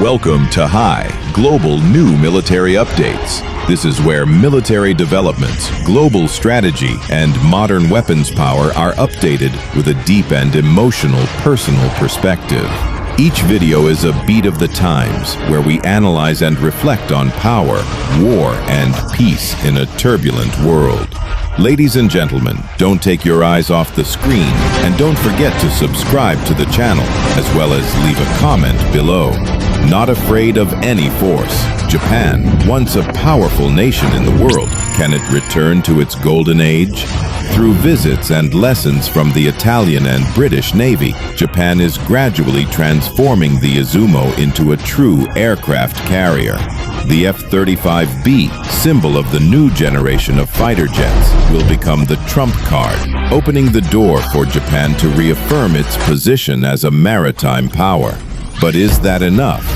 Welcome to HI, Global New Military Updates. This is where military developments, global strategy, and modern weapons power are updated with a deep and emotional personal perspective. Each video is a beat of the times, where we analyze and reflect on power, war, and peace in a turbulent world. Ladies and gentlemen, don't take your eyes off the screen, and don't forget to subscribe to the channel, as well as leave a comment below. Not afraid of any force, Japan, once a powerful nation in the world, can it return to its golden age? Through visits and lessons from the Italian and British Navy, Japan is gradually transforming the Izumo into a true aircraft carrier. The F-35B, symbol of the new generation of fighter jets, will become the trump card, opening the door for Japan to reaffirm its position as a maritime power. But is that enough?